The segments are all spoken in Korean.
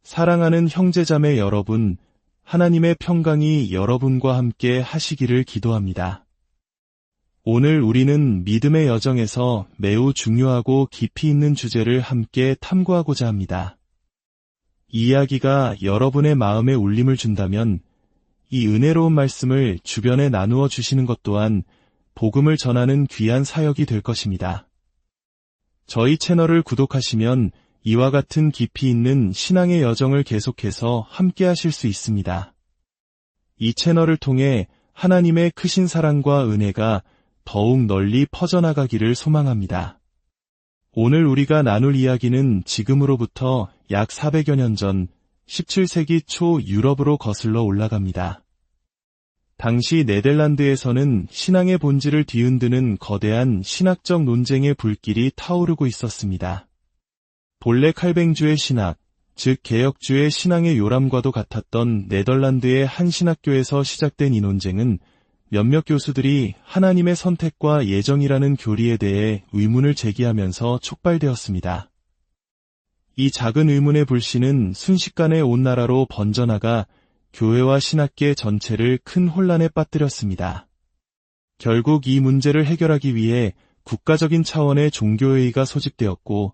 사랑하는 형제자매 여러분, 하나님의 평강이 여러분과 함께 하시기를 기도합니다. 오늘 우리는 믿음의 여정에서 매우 중요하고 깊이 있는 주제를 함께 탐구하고자 합니다. 이 이야기가 여러분의 마음에 울림을 준다면 이 은혜로운 말씀을 주변에 나누어 주시는 것 또한 복음을 전하는 귀한 사역이 될 것입니다. 저희 채널을 구독하시면 이와 같은 깊이 있는 신앙의 여정을 계속해서 함께 하실 수 있습니다. 이 채널을 통해 하나님의 크신 사랑과 은혜가 더욱 널리 퍼져나가기를 소망합니다. 오늘 우리가 나눌 이야기는 지금으로부터 약 400여 년 전 17세기 초 유럽으로 거슬러 올라갑니다. 당시 네덜란드에서는 신앙의 본질을 뒤흔드는 거대한 신학적 논쟁의 불길이 타오르고 있었습니다. 본래 칼뱅주의 신학, 즉 개혁주의 신앙의 요람과도 같았던 네덜란드의 한 신학교에서 시작된 이 논쟁은 몇몇 교수들이 하나님의 선택과 예정이라는 교리에 대해 의문을 제기하면서 촉발되었습니다. 이 작은 의문의 불씨는 순식간에 온 나라로 번져나가 교회와 신학계 전체를 큰 혼란에 빠뜨렸습니다. 결국 이 문제를 해결하기 위해 국가적인 차원의 종교회의가 소집되었고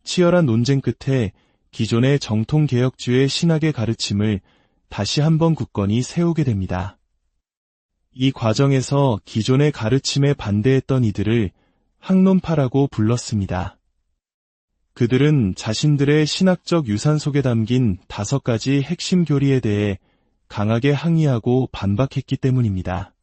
치열한 논쟁 끝에 기존의 정통개혁주의 신학의 가르침을 다시 한번 굳건히 세우게 됩니다. 이 과정에서 기존의 가르침에 반대했던 이들을 학론파라고 불렀습니다. 그들은 자신들의 신학적 유산 속에 담긴 5가지 핵심 교리에 대해 강하게 항의하고 반박했기 때문입니다.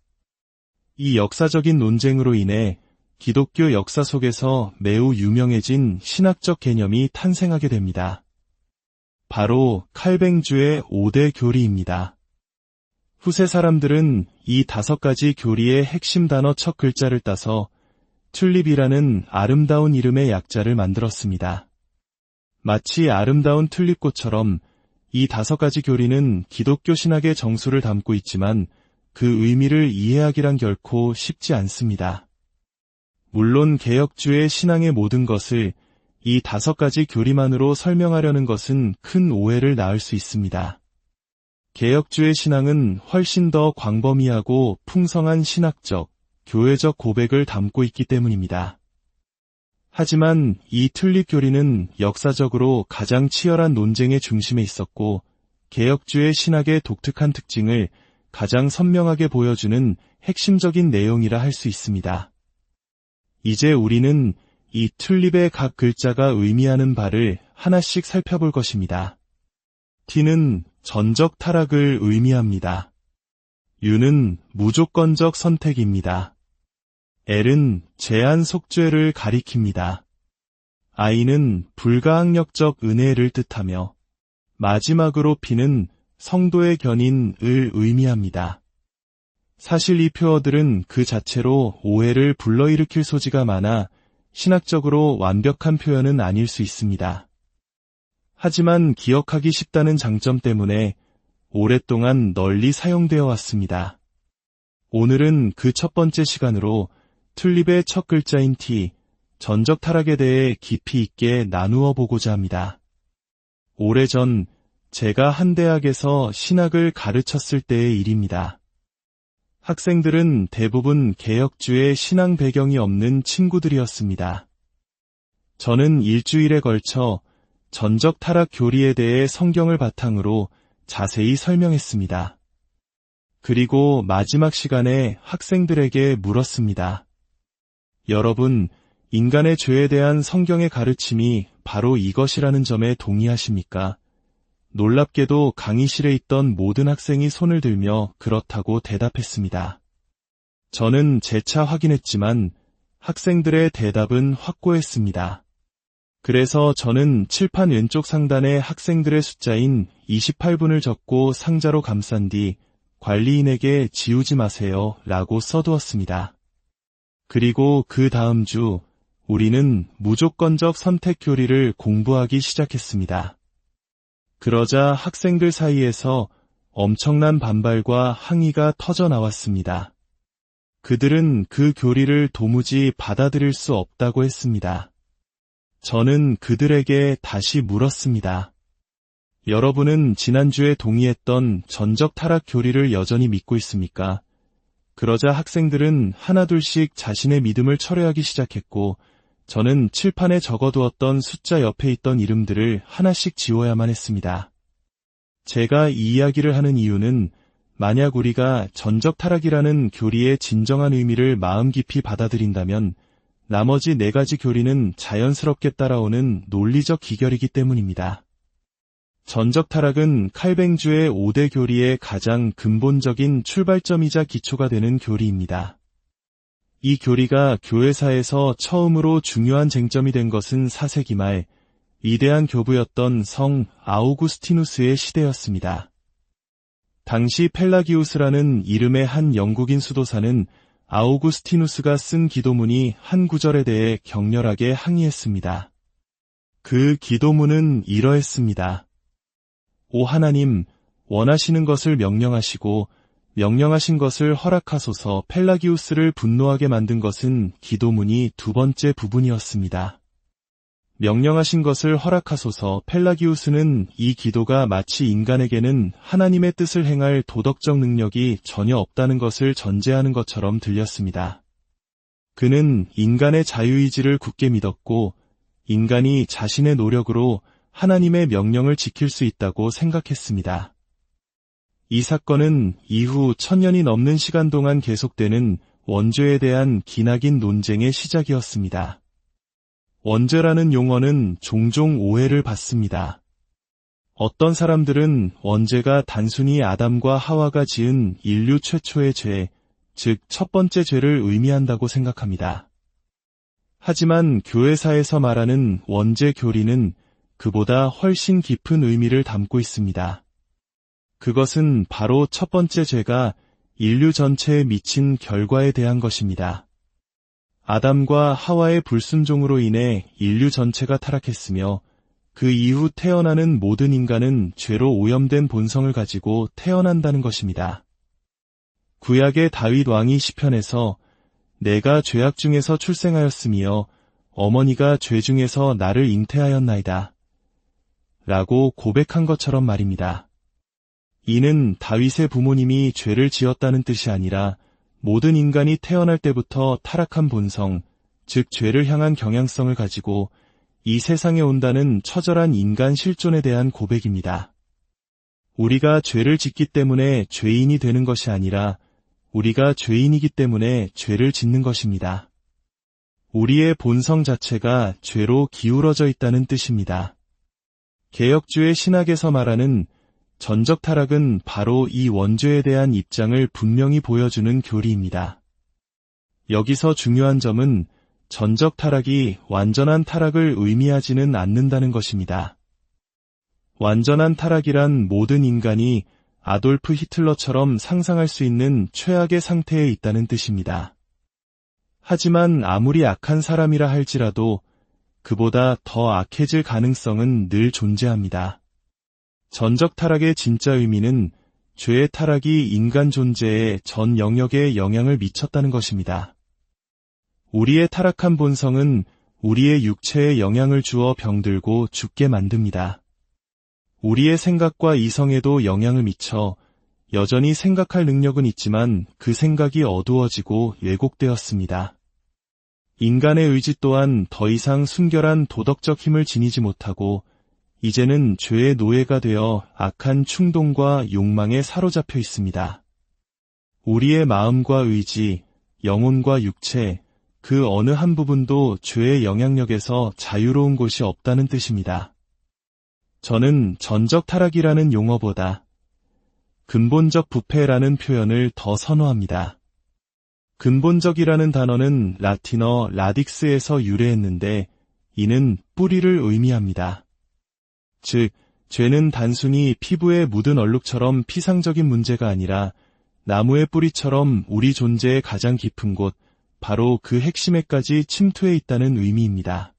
이 역사적인 논쟁으로 인해 기독교 역사 속에서 매우 유명해진 신학적 개념이 탄생하게 됩니다. 바로 칼뱅주의 5대 교리입니다. 후세 사람들은 이 5가지 교리의 핵심 단어 첫 글자를 따서 튤립이라는 아름다운 이름의 약자를 만들었습니다. 마치 아름다운 튤립꽃처럼 이 5가지 교리는 기독교 신학의 정수를 담고 있지만 그 의미를 이해하기란 결코 쉽지 않습니다. 물론 개혁주의 신앙의 모든 것을 이 5가지 교리만으로 설명하려는 것은 큰 오해를 낳을 수 있습니다. 개혁주의 신앙은 훨씬 더 광범위하고 풍성한 신학적, 교회적 고백을 담고 있기 때문입니다. 하지만 이 튤립 교리는 역사적으로 가장 치열한 논쟁의 중심에 있었고 개혁주의 신학의 독특한 특징을 가장 선명하게 보여주는 핵심적인 내용이라 할 수 있습니다. 이제 우리는 이 튤립의 각 글자가 의미하는 바를 하나씩 살펴볼 것입니다. T는 전적 타락을 의미합니다. U는 무조건적 선택입니다. L은 제한 속죄를 가리킵니다. I는 불가항력적 은혜를 뜻하며 마지막으로 P는 성도의 견인을 의미합니다. 사실 이 표어들은 그 자체로 오해를 불러일으킬 소지가 많아 신학적으로 완벽한 표현은 아닐 수 있습니다. 하지만 기억하기 쉽다는 장점 때문에 오랫동안 널리 사용되어 왔습니다. 오늘은 그 첫 번째 시간으로 튤립의 첫 글자인 T, 전적 타락에 대해 깊이 있게 나누어 보고자 합니다. 오래전 제가 한 대학에서 신학을 가르쳤을 때의 일입니다. 학생들은 대부분 개혁주의 신앙 배경이 없는 친구들이었습니다. 저는 일주일에 걸쳐 전적 타락 교리에 대해 성경을 바탕으로 자세히 설명했습니다. 그리고 마지막 시간에 학생들에게 물었습니다. 여러분, 인간의 죄에 대한 성경의 가르침이 바로 이것이라는 점에 동의하십니까? 놀랍게도 강의실에 있던 모든 학생이 손을 들며 그렇다고 대답했습니다. 저는 재차 확인했지만 학생들의 대답은 확고했습니다. 그래서 저는 칠판 왼쪽 상단에 학생들의 숫자인 28분을 적고 상자로 감싼 뒤 관리인에게 지우지 마세요 라고 써두었습니다. 그리고 그 다음 주 우리는 무조건적 선택 교리를 공부하기 시작했습니다. 그러자 학생들 사이에서 엄청난 반발과 항의가 터져 나왔습니다. 그들은 그 교리를 도무지 받아들일 수 없다고 했습니다. 저는 그들에게 다시 물었습니다. 여러분은 지난주에 동의했던 전적 타락 교리를 여전히 믿고 있습니까? 그러자 학생들은 하나둘씩 자신의 믿음을 철회하기 시작했고, 저는 칠판에 적어두었던 숫자 옆에 있던 이름들을 하나씩 지워야만 했습니다. 제가 이 이야기를 하는 이유는 만약 우리가 전적 타락이라는 교리의 진정한 의미를 마음 깊이 받아들인다면 나머지 4가지 교리는 자연스럽게 따라오는 논리적 기결이기 때문입니다. 전적 타락은 칼뱅주의 5대 교리의 가장 근본적인 출발점이자 기초가 되는 교리입니다. 이 교리가 교회사에서 처음으로 중요한 쟁점이 된 것은 4세기 말 위대한 교부였던 성 아우구스티누스의 시대였습니다. 당시 펠라기우스라는 이름의 한 영국인 수도사는 아우구스티누스가 쓴 기도문이 한 구절에 대해 격렬하게 항의했습니다. 그 기도문은 이러했습니다. 오 하나님, 원하시는 것을 명령하시고 명령하신 것을 허락하소서. 펠라기우스를 분노하게 만든 것은 기도문이 2번째 부분이었습니다. 명령하신 것을 허락하소서. 펠라기우스는 이 기도가 마치 인간에게는 하나님의 뜻을 행할 도덕적 능력이 전혀 없다는 것을 전제하는 것처럼 들렸습니다. 그는 인간의 자유의지를 굳게 믿었고 인간이 자신의 노력으로 하나님의 명령을 지킬 수 있다고 생각했습니다. 이 사건은 이후 1000년이 넘는 시간 동안 계속되는 원죄에 대한 기나긴 논쟁의 시작이었습니다. 원죄라는 용어는 종종 오해를 받습니다. 어떤 사람들은 원죄가 단순히 아담과 하와가 지은 인류 최초의 죄, 즉 첫 번째 죄를 의미한다고 생각합니다. 하지만 교회사에서 말하는 원죄 교리는 그보다 훨씬 깊은 의미를 담고 있습니다. 그것은 바로 첫 번째 죄가 인류 전체에 미친 결과에 대한 것입니다. 아담과 하와의 불순종으로 인해 인류 전체가 타락했으며 그 이후 태어나는 모든 인간은 죄로 오염된 본성을 가지고 태어난다는 것입니다. 구약의 다윗 왕이 시편에서 내가 죄악 중에서 출생하였으며 어머니가 죄 중에서 나를 잉태하였나이다 라고 고백한 것처럼 말입니다. 이는 다윗의 부모님이 죄를 지었다는 뜻이 아니라 모든 인간이 태어날 때부터 타락한 본성, 즉 죄를 향한 경향성을 가지고 이 세상에 온다는 처절한 인간 실존에 대한 고백입니다. 우리가 죄를 짓기 때문에 죄인이 되는 것이 아니라 우리가 죄인이기 때문에 죄를 짓는 것입니다. 우리의 본성 자체가 죄로 기울어져 있다는 뜻입니다. 개혁주의 신학에서 말하는 전적 타락은 바로 이 원죄에 대한 입장을 분명히 보여주는 교리입니다. 여기서 중요한 점은 전적 타락이 완전한 타락을 의미하지는 않는다는 것입니다. 완전한 타락이란 모든 인간이 아돌프 히틀러처럼 상상할 수 있는 최악의 상태에 있다는 뜻입니다. 하지만 아무리 악한 사람이라 할지라도 그보다 더 악해질 가능성은 늘 존재합니다. 전적 타락의 진짜 의미는 죄의 타락이 인간 존재의 전 영역에 영향을 미쳤다는 것입니다. 우리의 타락한 본성은 우리의 육체에 영향을 주어 병들고 죽게 만듭니다. 우리의 생각과 이성에도 영향을 미쳐 여전히 생각할 능력은 있지만 그 생각이 어두워지고 왜곡되었습니다. 인간의 의지 또한 더 이상 순결한 도덕적 힘을 지니지 못하고 이제는 죄의 노예가 되어 악한 충동과 욕망에 사로잡혀 있습니다. 우리의 마음과 의지, 영혼과 육체, 그 어느 한 부분도 죄의 영향력에서 자유로운 곳이 없다는 뜻입니다. 저는 전적 타락이라는 용어보다 근본적 부패라는 표현을 더 선호합니다. 근본적이라는 단어는 라틴어 라딕스에서 유래했는데 이는 뿌리를 의미합니다. 즉, 죄는 단순히 피부에 묻은 얼룩처럼 피상적인 문제가 아니라 나무의 뿌리처럼 우리 존재의 가장 깊은 곳, 바로 그 핵심에까지 침투해 있다는 의미입니다.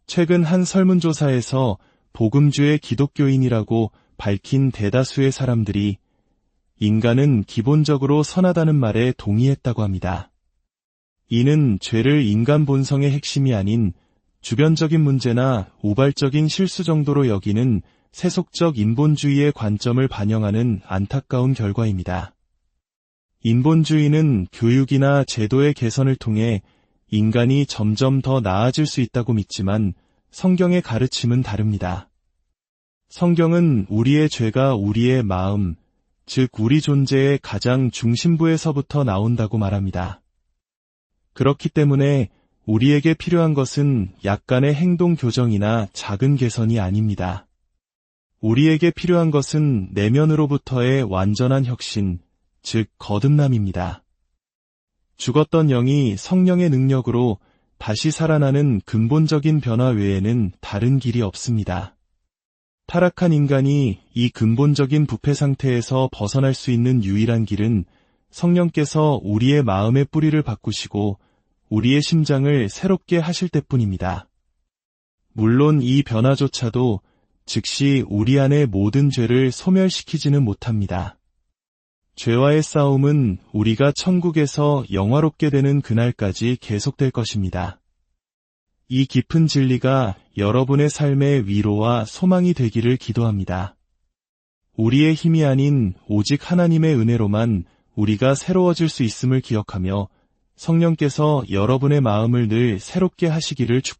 최근 한 설문조사에서 복음주의 기독교인이라고 밝힌 대다수의 사람들이 인간은 기본적으로 선하다는 말에 동의했다고 합니다. 이는 죄를 인간 본성의 핵심이 아닌 주변적인 문제나 우발적인 실수 정도로 여기는 세속적 인본주의의 관점을 반영하는 안타까운 결과입니다. 인본주의는 교육이나 제도의 개선을 통해 인간이 점점 더 나아질 수 있다고 믿지만 성경의 가르침은 다릅니다. 성경은 우리의 죄가 우리의 마음, 즉 우리 존재의 가장 중심부에서부터 나온다고 말합니다. 그렇기 때문에 우리에게 필요한 것은 약간의 행동 교정이나 작은 개선이 아닙니다. 우리에게 필요한 것은 내면으로부터의 완전한 혁신, 즉 거듭남입니다. 죽었던 영이 성령의 능력으로 다시 살아나는 근본적인 변화 외에는 다른 길이 없습니다. 타락한 인간이 이 근본적인 부패 상태에서 벗어날 수 있는 유일한 길은 성령께서 우리의 마음의 뿌리를 바꾸시고 우리의 심장을 새롭게 하실 때뿐입니다. 물론 이 변화조차도 즉시 우리 안의 모든 죄를 소멸시키지는 못합니다. 죄와의 싸움은 우리가 천국에서 영화롭게 되는 그날까지 계속될 것입니다. 이 깊은 진리가 여러분의 삶의 위로와 소망이 되기를 기도합니다. 우리의 힘이 아닌 오직 하나님의 은혜로만 우리가 새로워질 수 있음을 기억하며 성령께서 여러분의 마음을 늘 새롭게 하시기를 축복합니다.